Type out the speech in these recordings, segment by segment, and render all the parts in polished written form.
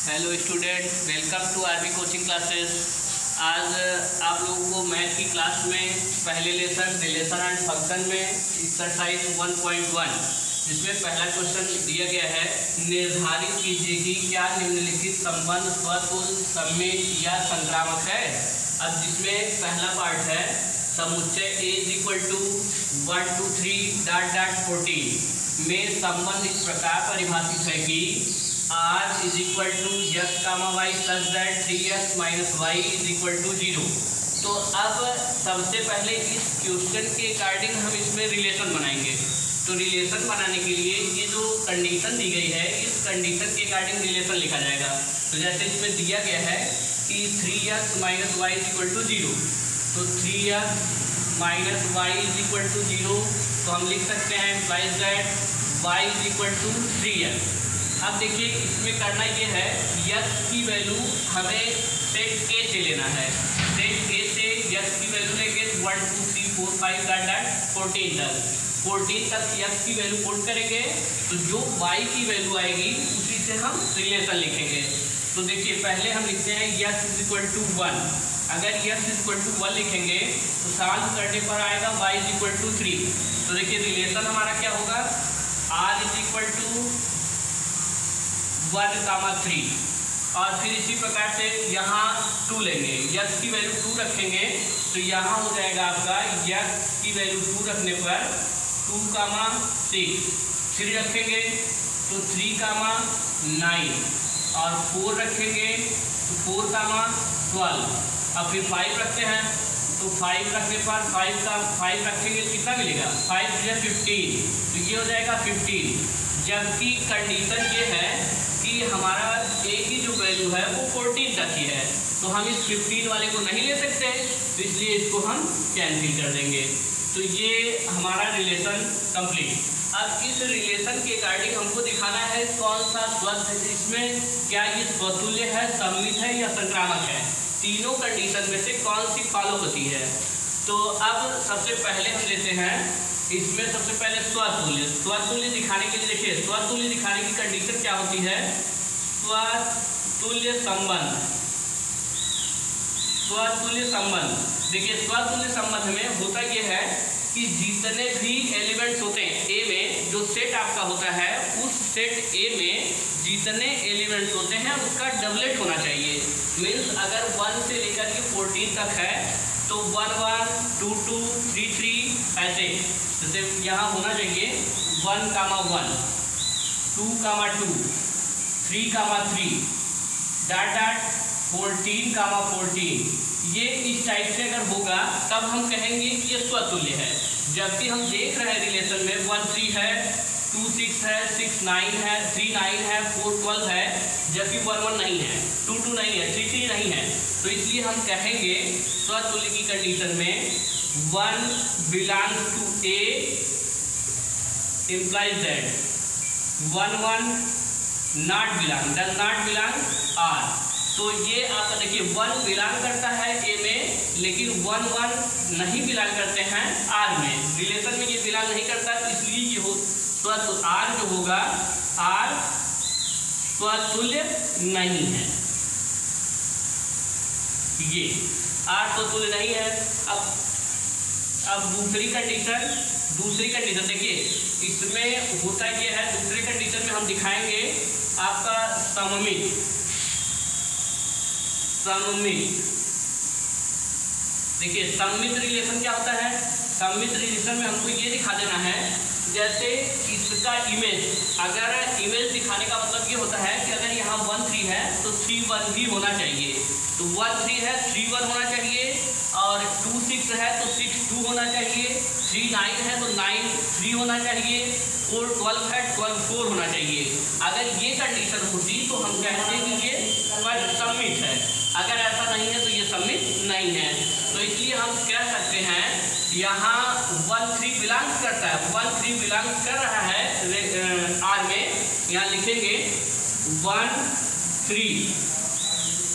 Hello student, welcome to RB coaching classes. आज आप लोगों को मैथ की क्लास में पहले लेसन रिलेशन एंड फंक्शन में एक्सरसाइज 1.1 जिसमें पहला क्वेश्चन दिया गया है, निर्धारित कीजिए कि क्या निम्नलिखित संबंध स्वतुल्य, सममित या संक्रामक है। अब जिसमें पहला पार्ट है समुच्चय A = 1 2 3 ... 14 में संबंध इस प्रकार परिभाषित है कि R = x, y such that 3x - y = 0। तो अब सबसे पहले इस क्वेश्चन के अकॉर्डिंग हम इसमें रिलेशन बनाएंगे। तो रिलेशन बनाने के लिए ये जो कंडीशन दी गई है, इस कंडीशन के अकॉर्डिंग रिलेशन लिखा जाएगा। तो जैसे इसमें दिया गया है कि 3x - y = 0, तो 3x - y = 0, तो हम लिख सकते हैं implies that y = 3x। अब देखिए इसमें करना ये है, x की वैल्यू हमें सेट A से लेना है। सेट A से x की वैल्यू लेंगे 1 2 3 4 5 14 तक। 14 तक x की वैल्यू पुट करेंगे तो जो y की वैल्यू आएगी उसी से हम रिलेशन लिखेंगे। तो देखिए पहले हम लिखते हैं x = 1। अगर x = 1 लिखेंगे तो सॉल्व करने पर आएगा y = 3। तो देखिए रिलेशन हमारा क्या होगा, r = 1, 3 और फिर इसी प्रकार से यहाँ 2 लेंगे, x की वैल्यू 2 रखेंगे तो यहाँ हो जाएगा आपका x की वैल्यू 2 रखने पर 2, 6 फिर रखेंगे तो 3, 9 और 4 रखेंगे तो 4, 12 अब फिर 5 रखते हैं तो 5 रखने पर 5 रखेंगे तो कितना मिलेगा, 5 × 15, तो ये हो जाएगा 15। जबकि कंडीशन ये है कि हमारा A की जो वैल्यू है वो 14 तक ही है, तो हम इस 15 वाले को नहीं ले सकते, तो इसलिए इसको हम कैंसिल कर देंगे। तो ये हमारा रिलेशन कंप्लीट। अब इस रिलेशन के अकॉर्डिंग हमको दिखाना है कौन सा स्वतः, इसमें क्या ये स्वतुल्य है, सममित है या संक्रामक है। तीनों कंडीशन में से कौन सी फॉलो होती है। तो अब सबसे पहले हम लेते हैं इसमें सबसे पहले स्वतुल्य दिखाने के लिए देखिए, स्वतुल्य दिखाने की कंडीशन क्या होती है, स्वतुल्य संबंध। स्वतुल्य संबंध देखिए, स्वतुल्य संबंध में होता यह है कि जितने भी एलिमेंट्स होते हैं A में, जो सेट आपका होता है उस सेट A में जितने एलिमेंट्स होते हैं उसका डबलेट होना चाहिए। मीन्स अगर 1 से लेकर के 14 तक है तो 1 1 2 2 3 3 ऐसे, जैसे यहाँ होना चाहिए 1, 1 2, 2 3, 3 ... 14, 14 ये इस टाइप से अगर होगा तब हम कहेंगे कि ये स्वतुल्य है। जबकि हम देख रहे हैं रिलेशन में 1 3 है, 2 6 है, 6 9 है, 3 9 है, 4 12 है, जबकि 1 1 नहीं है, 2 2 नहीं है, 3 3 नहीं है। तो इसलिए हम कहेंगे स्वतुल्य की कंडीशन में 1 belongs to A implies that 1 1 does not belong R। तो ये आपका देखिए 1 बिलोंग करता है A में, लेकिन 1 1 नहीं बिलोंग करते हैं R में। रिलेशन में ये बिलोंग नहीं करता, इसलिए ये हो स्वतुल्य R जो होगा, R स्वतुल्य नहीं है। ये R स्वतुल्य नहीं है। अब दूसरी कंडीशन देखिए, इसमें होता ये है, दूसरी कंडीशन में हम दिखाएंगे आपका सममित। देखिए सममित रिलेशन क्या होता है। सममित रिलेशन में हमको ये दिखा देना है, जैसे इसका इमेज, अगर इमेज दिखाने का मतलब ये होता है कि अगर यहाँ 1 3 है तो 3 1 भी होना चाहिए। तो 1 3 है, 3 1 होना चाहिए, और 2 6 है तो 6 2 होना चाहिए, 3 9 है तो 9 3 होना चाहिए, 4 12 है 12 4 होना चाहिए। अगर ये कंडीशन होती तो हम कहते हैं कि ये सममित है। अगर ऐसा नहीं है तो ये सममित नहीं है। तो इसलिए हम कह सकते हैं यहाँ 1 3 बिलोंग्स करता है, 1 3 बिलोंग्स कर रहा है R में। यहाँ लिखेंगे 1 3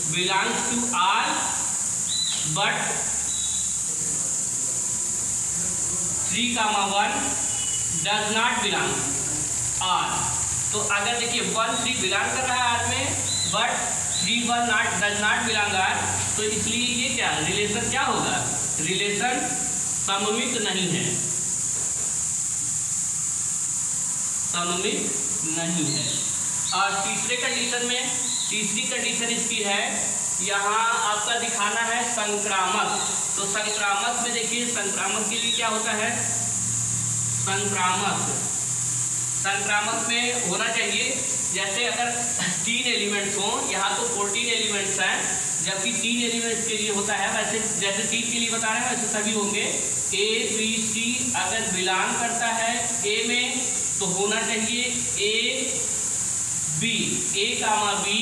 belongs to R but 3, 1 does not belong R। तो अगर देखिए 1 3 बिलोंग कर रहा है R में, but 3 1 not does not belong R, तो इसलिए ये क्या रिलेशन क्या होगा, रिलेशन सममित नहीं है, सममित नहीं है। और तीसरी कंडीशन इसकी है, यहाँ आपका दिखाना है संक्रामक। तो संक्रामक में देखिए, संक्रामक के लिए क्या होता है, संक्रामक में होना चाहिए जैसे अगर 3 एलिमेंट्स हों, यहाँ तो 14 एलिमेंट्स हैं, जबकि 3 एलिमेंट्स के लिए होता है, वैसे जैसे 3 के लिए बता रहे हैं वैसे सभी होंगे। ए बी सी अगर बिलोंग करता है ए में तो होना चाहिए A B, A comma B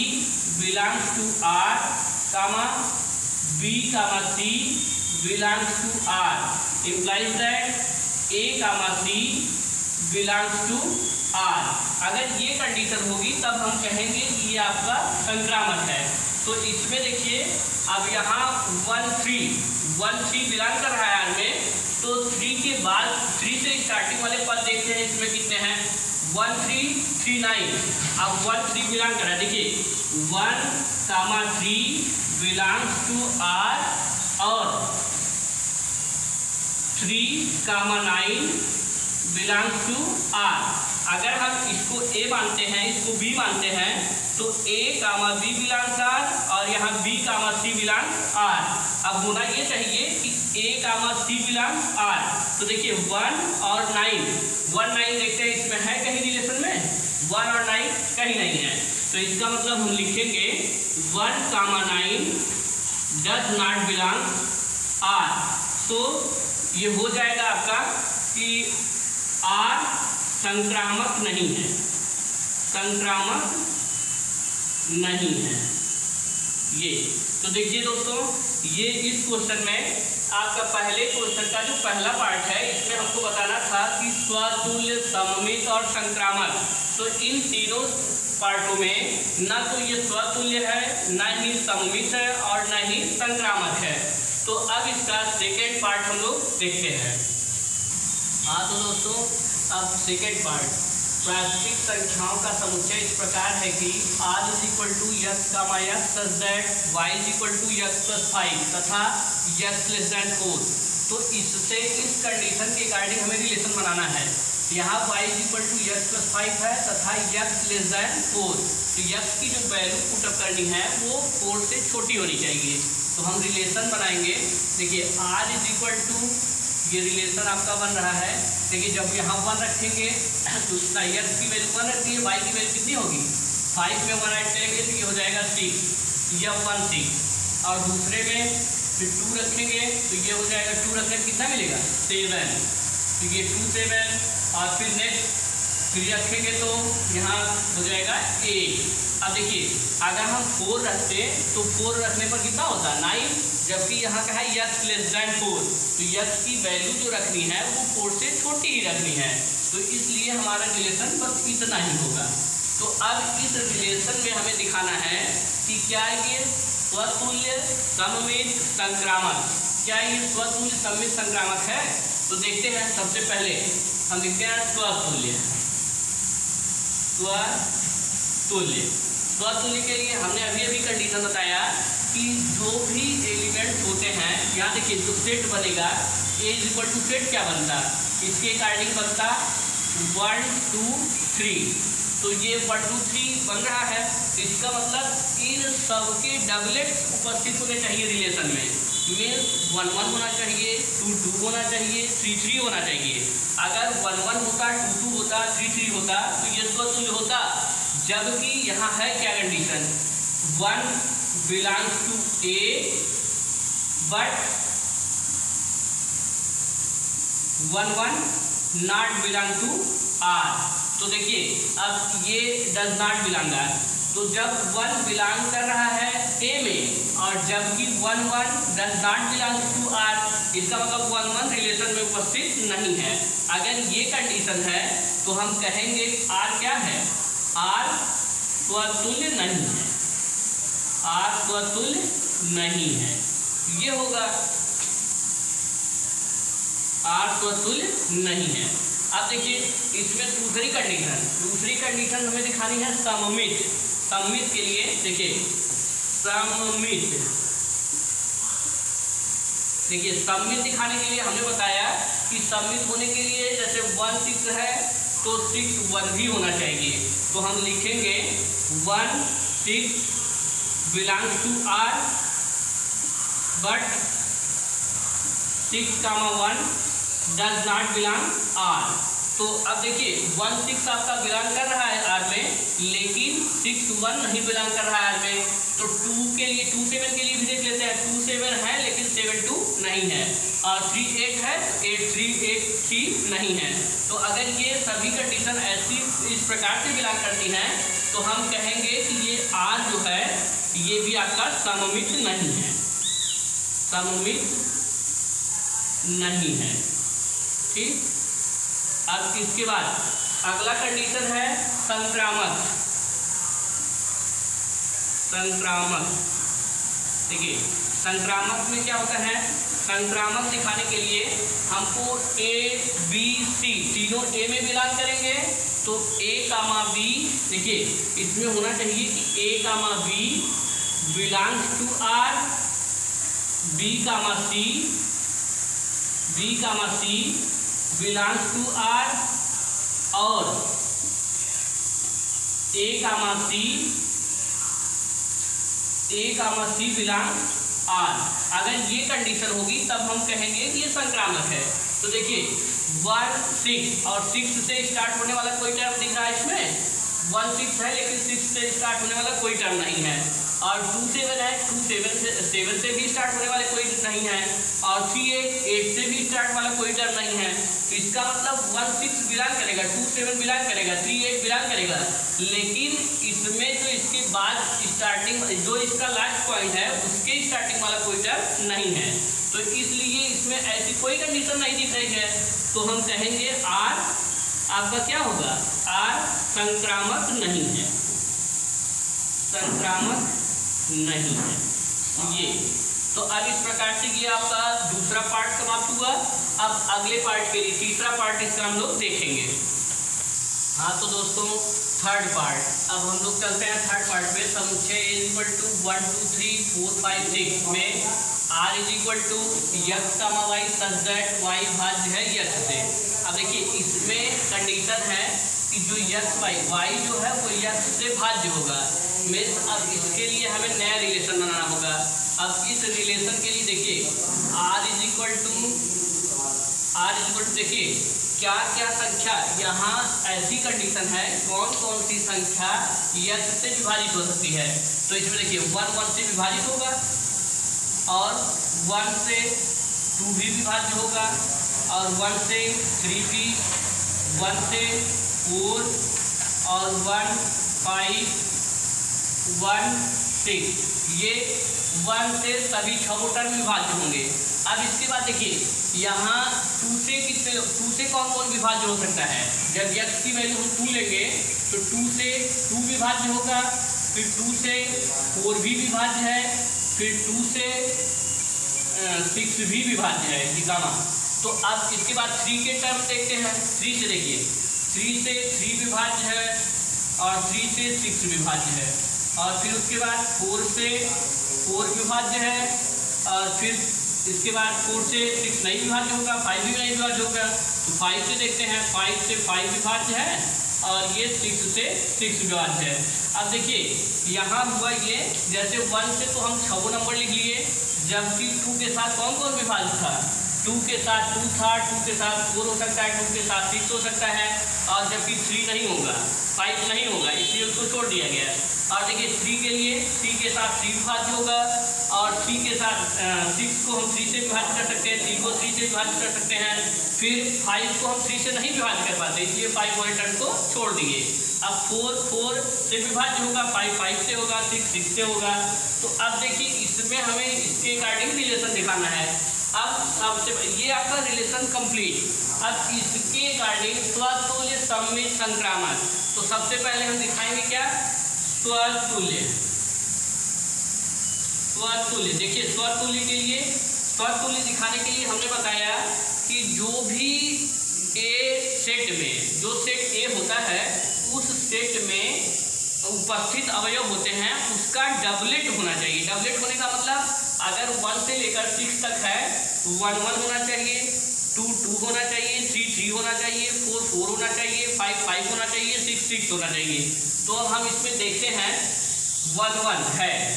belongs to R comma B comma C belongs to R, implies that A comma C belongs to R. अगर ये कंडीशन होगी तब हम कहेंगे कि ये आपका संक्रामक है। तो इसमें देखिए अब यहाँ 1 3 बिलोंग कर रहा है आर में, तो 3 के बाद 3 से स्टार्टिंग वाले पद देखते हैं इसमें कितने हैं, 1 3 3 9। अब 1 3 बिलोंग कर रहा है, देखिए 1 कामा 3 बिलोंग्स टू आर और 3 कामा 9 बिलोंग्स टू आर। अगर हम इसको ए मानते हैं, इसको बी मानते हैं, तो A comma B belongs R और यहाँ B comma C belongs R. अब होना ये चाहिए कि ए कामा सी बिलोंग्स आर। तो देखिए 1 और 9 देखते हैं इसमें है कहीं रिलेशन में, 1 और 9 कहीं नहीं है, तो इसका मतलब हम लिखेंगे 1 कामा 9 डज नॉट बिलोंग आर। तो ये हो जाएगा आपका कि आर संक्रामक नहीं है, संक्रामक नहीं है ये। तो देखिए दोस्तों, ये इस क्वेश्चन में आपका पहले क्वेश्चन का जो पहला पार्ट है, इसमें हमको बताना था कि स्वतुल्य, सममित और संक्रामक। तो इन तीनों पार्टों में ना तो ये स्वतुल्य है, ना ही सममित है और ना ही संक्रामक है। तो अब इसका सेकेंड पार्ट हम लोग देखते हैं। हाँ तो दोस्तों, अब सेकेंड पार्ट, प्राकृतिक संख्याओं का समुच्चय इस प्रकार है कि r is equal to x comma x plus that, y is equal to x plus 5 तथा यक्स लेस दैन 4। तो इससे इस कंडीशन के अकॉर्डिंग हमें रिलेशन बनाना है। यहाँ y is equal to x plus 5 है तथा यक्स लेस दैन 4। तो यक्स की जो वैल्यू पुटअप करनी है वो 4 से छोटी होनी चाहिए। तो हम रिलेशन बनाएंगे। देखिए r इज इक्वल टू, ये रिलेशन आपका बन रहा है। देखिए जब यहाँ 1 रखेंगे तो यक्स की वैल्यू 1 रखती है, y की वैल्यू कितनी होगी, 5 में 1 ऐड करेंगे तो ये हो जाएगा 6, यह 1 6। और दूसरे में फिर 2 रखेंगे तो ये हो जाएगा, 2 रखने में कितना मिलेगा 7, तो ये 2 7। और फिर नेक्स्ट फिर रखेंगे तो यहाँ हो जाएगा 8। अब देखिए अगर हम 4 रखते तो 4 रखने पर कितना होता है 9, जबकि यहाँ का है यक्स लेस दैन 4। तो यक्स की वैल्यू जो रखनी है वो 4 से छोटी ही रखनी है। तो इसलिए हमारा रिलेशन बस इतना ही होगा। तो अब इस रिलेशन में हमें दिखाना है कि क्या ये स्वतुल्य, सममित, संक्रामक, क्या ये स्वतुल्य, सममित, संक्रामक है। तो देखते हैं, सबसे पहले हम देखते हैं स्वतुल्य। स्वतुल्य के लिए हमने अभी कंडीशन बताया कि जो भी एलिमेंट्स होते हैं, यहाँ देखिए जो सेट बनेगा ए इज इक्वल टू सेट क्या बनता, इसके अकॉर्डिंग बनता 1 2 3। तो ये 1 2 3 बन रहा है। इसका मतलब इन सबके डबलेट्स उपस्थित होने चाहिए रिलेशन में। मीन्स 1 1 होना चाहिए, 2 2 होना चाहिए, 3 3 होना चाहिए। अगर 1 1 होता, 2 2 होता, 3 3 होता तो ये स्वतुल्य होता। जबकि यहाँ है क्या condition, 1 belongs to A but 1 1 not belong to R. तो देखिए अब ये डज नॉट बिलोंग आर। तो जब 1 बिलोंग कर रहा है ए में और जबकि 1 1 does not belong to R, इसका मतलब 1 1 रिलेशन में उपस्थित नहीं है। अगर ये कंडीशन है तो हम कहेंगे आर क्या है, आर स्वतुल्य नहीं है, आर स्वतुल्य नहीं है। ये होगा आर स्वतुल्य नहीं है। अब देखिए इसमें दूसरी कंडीशन हमें दिखानी है सममित। सममित के लिए देखिए सममित दिखाने के लिए हमने बताया कि सममित होने के लिए जैसे 1 6 है तो 6 1 भी होना चाहिए। तो हम लिखेंगे 1 6 belongs to R but 6, 1 does not belong R। तो अब देखिए 1 6 आपका बिलोंग कर रहा है R में, लेकिन 6 1 नहीं बिलोंग कर रहा है R में। तो 2 के लिए 2 7 के लिए भी देख लेते हैं। 2 7 है लेकिन 7 2 नहीं है, और 3 8 है 8 3 8 3 नहीं है। तो अगर ये सभी कंडीशन ऐसी इस प्रकार से बिलोंग करती हैं तो हम कहेंगे कि ये R जो है ये भी आपका सममित नहीं है, सममित नहीं है। ठीक, अब इसके बाद अगला कंडीशन है संक्रामक। देखिए संक्रामक में क्या होता है, संक्रामक दिखाने के लिए हमको A B C तीनों A में बिलोंग करेंगे। तो A, B देखिए इसमें होना चाहिए कि A, B belongs to R, B, C belongs to R और A, C बिलोंग्स R। अगर ये कंडीशन होगी तब हम कहेंगे कि ये संक्रामक है। तो देखिए 1 6 और 6 से स्टार्ट होने वाला कोई टर्म दिख रहा है इसमें, 1 6 है लेकिन 6 से स्टार्ट होने वाला कोई टर्म नहीं है। और 2 7 है, 2 7 से भी स्टार्ट होने वाले कोई नहीं है, और 3 8 से भी स्टार्ट वाला कोई टर्म नहीं है। तो इसका मतलब 1 6 बिलोंग करेगा, 2 7 बिलोंग करेगा, 3 8 बिलोंग करेगा, लेकिन इसमें जो इसके बाद स्टार्टिंग जो इसका लास्ट पॉइंट है उसके स्टार्टिंग वाला कोई टर्म नहीं है। तो इसलिए इसमें ऐसी कोई कंडीशन नहीं दिख रही है। तो हम कहेंगे R आपका क्या होगा, R संक्रामक नहीं है, संक्रामक नहीं है ये। तो अब इस प्रकार से ये आपका दूसरा पार्ट समाप्त हुआ। अब अगले पार्ट के लिए तीसरा पार्ट इसका हम लोग देखेंगे। हाँ तो दोस्तों थर्ड पार्ट, अब हम लोग चलते हैं थर्ड पार्ट में। समुच्चय A = 1 2 3 4 5 6 में R = x, y such that y भाज्य है x से। अब देखिए इसमें कंडीशन है कि जो y जो है वो x से भाज्य होगा। मीन्स अब इसके लिए हमें नया रिलेशन बनाना होगा। अब इस रिलेशन के लिए देखिए R देखिए क्या क्या संख्या यहाँ ऐसी कंडीशन है, कौन कौन सी संख्या x से विभाजित हो सकती है। तो इसमें देखिए 1 1 से विभाजित होगा, और 1 से 2 भी विभाज्य होगा, और 1 से 3 भी, 1 से 4 और 1 5 1 6 ये 1 से सभी 6 टर्म विभाज्य होंगे। अब इसके बाद देखिए यहाँ 2 से कितने, 2 से कौन कौन विभाज्य हो सकता है। जब x की वैल्यू हम 2 लेंगे तो 2 से 2 विभाज्य होगा, फिर 2 से 4 भी विभाज्य है, फिर 2 से 6 भी विभाज्य है ये गामा। तो अब इसके बाद 3 के टर्म देखते हैं। 3 से देखिए 3 से 3 विभाज्य है, और 3 से 6 विभाज्य है, और फिर उसके बाद 4 से 4 विभाज्य है, और फिर इसके बाद 4 से 6 नहीं विभाज्य होगा, 5 भी नहीं विभाज्य होगा। तो 5 से देखते हैं, 5 से 5 विभाज्य है, और ये 6 से 6 विभाज्य है। अब देखिए यहाँ हुआ ये, जैसे 1 से तो हम 6 नंबर लिख लिए, जबकि 2 के साथ कौन कौन विभाज्य था, 2 के साथ 2 था, 2 के साथ 4 हो सकता है, 2 के साथ 6 हो सकता है, और जबकि 3 नहीं होगा, 5 नहीं होगा, इसलिए उसको छोड़ दिया गया। और देखिए 3 के लिए 3 के साथ 3 विभाज्य होगा, और 3 के साथ 6 को हम 3 से विभाज्य कर सकते हैं, 3 को 3 से विभाज्य कर सकते हैं, फिर 5 को हम 3 से नहीं विभाज्य कर पाते, इसलिए 5 वाले टर्म को छोड़ दिए। अब 4 से विभाज्य होगा, 5 से होगा, 6 से होगा। तो अब देखिए इसमें हमें इसके अकॉर्डिंग रिलेशन दिखाना है। अब सबसे ये आपका रिलेशन कंप्लीट। अब इसके अकॉर्डिंग स्वतुल्य सममित संक्रामक। तो सबसे पहले हम दिखाएंगे क्या, स्वतुल्य। स्वतुल्य देखिए स्वतुल्य के लिए, स्वतुल्य दिखाने के लिए हमने बताया कि जो भी ए सेट में, जो सेट ए होता है उस सेट में उपस्थित अवयव होते हैं उसका डबलेट होना चाहिए। डबलेट होने का मतलब अगर 1 से लेकर 6 तक है 1 1 होना चाहिए, 2 2 होना चाहिए, 3 3 होना चाहिए, 4 4 होना चाहिए, 5 5 होना चाहिए, 6 6 होना चाहिए। तो अब हम इसमें देखते हैं 1 1 है,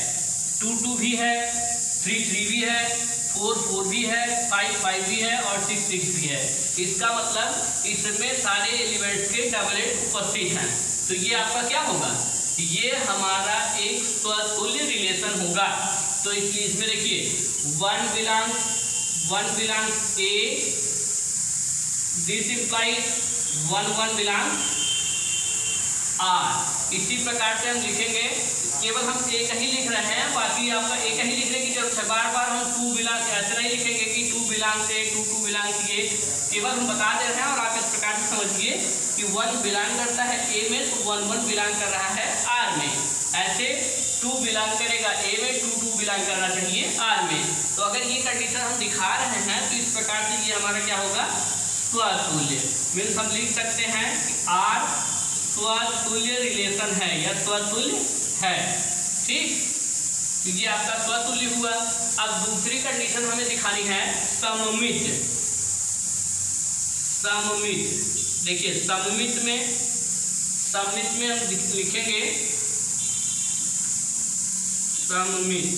2 2 भी है, 3 3 भी है, 4 4 भी है, 5 5 भी है और 6 6 भी है। इसका मतलब इसमें सारे एलिमेंट्स के डबलेट उपस्थित हैं। तो ये आपका क्या होगा, ये हमारा एक स्वतुल्य रिलेशन होगा। तो इसलिए इसमें देखिए 1 belongs A, this implies 1 1 belongs R. इसी प्रकार से हम लिखेंगे, केवल हम एक ही लिख रहे हैं, बाकी आपका एक ही लिखने की जरूरत है। बार बार हम 2 बिलोंग्स ऐसे नहीं लिखेंगे कि 2 बिलोंग्स ए, 2 2 बिलोंग्स ए, केवल हम बता दे रहे हैं। और आप इस प्रकार से समझिए कि 1 बिलोंग करता है ए में तो 1 1 बिलोंग कर रहा है आर में। ऐसे 2 बिलोंग करेगा ए में, 2 2 बिलोंग करना चाहिए आर में। तो अगर ये कंडीशन हम दिखा रहे हैं तो इस प्रकार से ये हमारा क्या होगा, स्वतुल्य। मीन्स हम लिख सकते हैं कि आर स्वतुल्य रिलेशन है या स्वतुल्य है। ठीक, तो ये आपका स्वतुल्य हुआ। अब दूसरी कंडीशन हमें दिखानी है सममित। सममित देखिए, सममित में हम लिखेंगे सममित।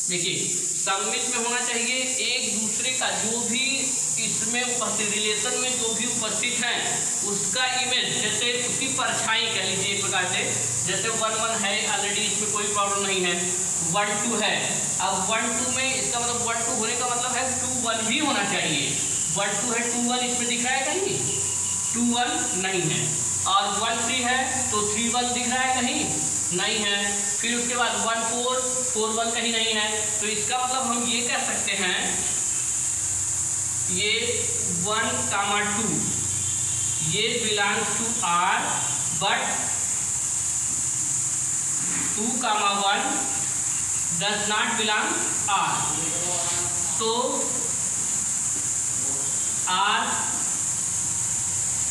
देखिए सममित में होना चाहिए एक दूसरे का जो भी इसमें उपस्थित रिलेशन में जो भी उपस्थित है उसका इमेज, जैसे उसकी परछाई कह लीजिए एक प्रकार से। जैसे 1 1 है ऑलरेडी, इसमें कोई प्रॉब्लम नहीं है। 1 2 है, अब 1 2 में इसका मतलब 1 2 होने का मतलब है 2 1 भी होना चाहिए। 1 2 है, 2 1 इसमें दिख रहा है कहीं? 2 1 नहीं है। और 1 3 है तो 3 1 दिख रहा है कहीं? नहीं है। फिर उसके बाद 1 4 4 1 कहीं नहीं है। तो इसका मतलब हम ये कह सकते हैं, ये 1 2 ये belongs to R, but 2 1 does not belong R. तो आर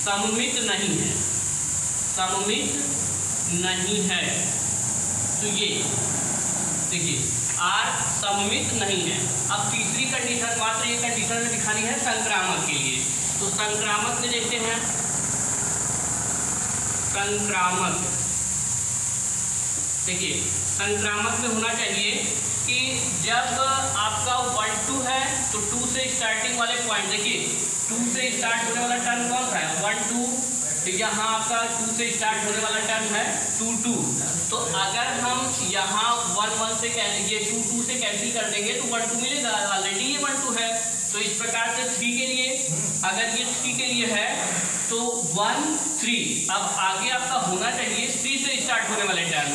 सममित नहीं है, सममित नहीं है। तो ये देखिए आर सममित नहीं है। अब तीसरी कंडीशन, मात्र ये कंडीशन में दिखानी है संक्रामक के लिए। तो संक्रामक में देखते हैं, संक्रामक देखिए संक्रामक में होना चाहिए कि जब आपका 1 2 है तो 2 से स्टार्टिंग वाले पॉइंट, देखिए 2 से स्टार्ट होने वाला टर्म कौन सा है? 1 2। तो यहाँ आपका 2 से स्टार्ट होने वाला टर्म है 2 2। तो अगर हम यहाँ 1 1 से ये 2 2 से कैंसिल कर देंगे तो 1 2 मिलेगा, ऑलरेडी ये 1 2 है। तो इस प्रकार से 3 के लिए, अगर ये 3 के लिए है तो 1 3। अब आगे आपका होना चाहिए 3 से स्टार्ट होने वाले टर्म।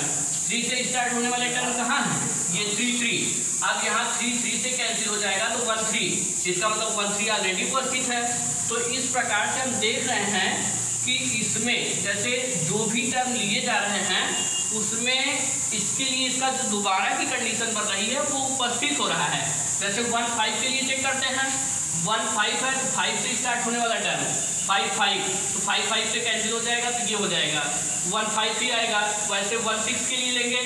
3 से स्टार्ट होने वाले टर्म कहाँ है? ये 3 3। अब यहाँ 3 3 से कैंसिल हो जाएगा तो 1 3। इसका मतलब 1 3 ऑलरेडी उपस्थित है। तो इस प्रकार से हम देख रहे हैं कि इसमें जैसे जो भी टर्म लिए जा रहे हैं उसमें इसके लिए इसका जो दोबारा की कंडीशन बन रही है वो उपस्थित हो रहा है। जैसे 1 5 के लिए चेक करते हैं, 1 5 है तो 5 से स्टार्ट होने वाला टर्म 5 5, तो 5 5 से कैंसिल हो जाएगा तो ये हो जाएगा 1 5 ही आएगा। वैसे 1 6 के लिए लेंगे,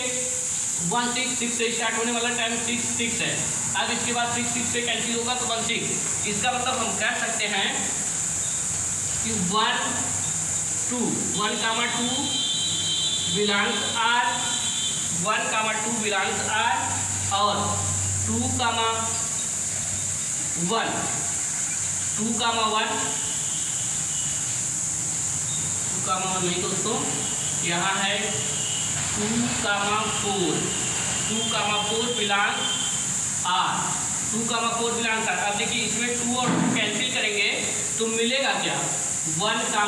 1 6 6 से स्टार्ट होने वाला टर्म 6 6 है। अब इसके बाद 6 6 से कैंसिल होगा तो 1 6। इसका मतलब हम कह सकते हैं कि 1 2 बिलोंग्स आर, 1 2 बिलोंग्स आर और 2 1 नहीं दोस्तों, यहाँ है 2 4 बिलोंग्स आर, 2 4 बिलोंग्स आर। अब देखिए इसमें 2 और 2 कैंसिल करेंगे तो मिलेगा क्या? 1 4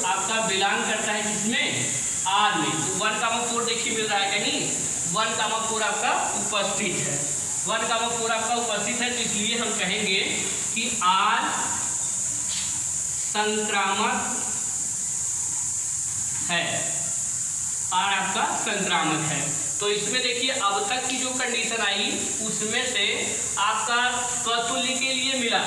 आपका बिलोंग करता है किसमें? आर में। तो 1 4 देखिए मिल रहा है कहीं? 1 4 आपका उपस्थित है, 1 4 आपका उपस्थित है। तो इसलिए हम कहेंगे कि आर संक्रामक है, आर आपका संक्रामक है। तो इसमें देखिए अब तक की जो कंडीशन आई उसमें से आपका स्वतुल्य के लिए मिला,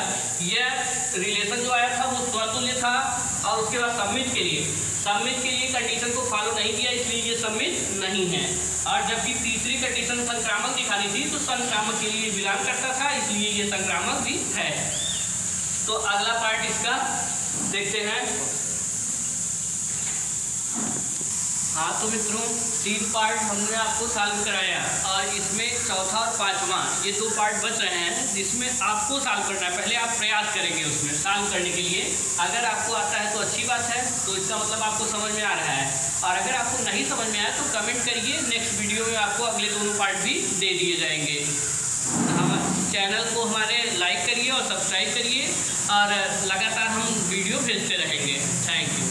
यह रिलेशन जो आया था वो स्वतुल्य था। और उसके बाद सम्मित के लिए कंडीशन को फॉलो नहीं किया, इसलिए ये सम्मित नहीं है। और जबकि तीसरी कंडीशन संक्रामक दिखानी थी तो संक्रामक के लिए बिलोंग करता था, इसलिए ये संक्रामक भी है। तो अगला पार्ट इसका देखते हैं। हाँ तो मित्रों 3 पार्ट हमने आपको सॉल्व कराया और इसमें चौथा और पांचवा ये 2 पार्ट बच रहे हैं जिसमें आपको सॉल्व करना है। पहले आप प्रयास करेंगे उसमें सॉल्व करने के लिए। अगर आपको आता है तो अच्छी बात है, तो इसका मतलब आपको समझ में आ रहा है। और अगर आपको नहीं समझ में आया तो कमेंट करिए, नेक्स्ट वीडियो में आपको अगले दोनों पार्ट भी दे दिए जाएंगे। चैनल को हमारे लाइक करिए और सब्सक्राइब करिए और लगातार हम वीडियो भेजते रहेंगे। Thank you.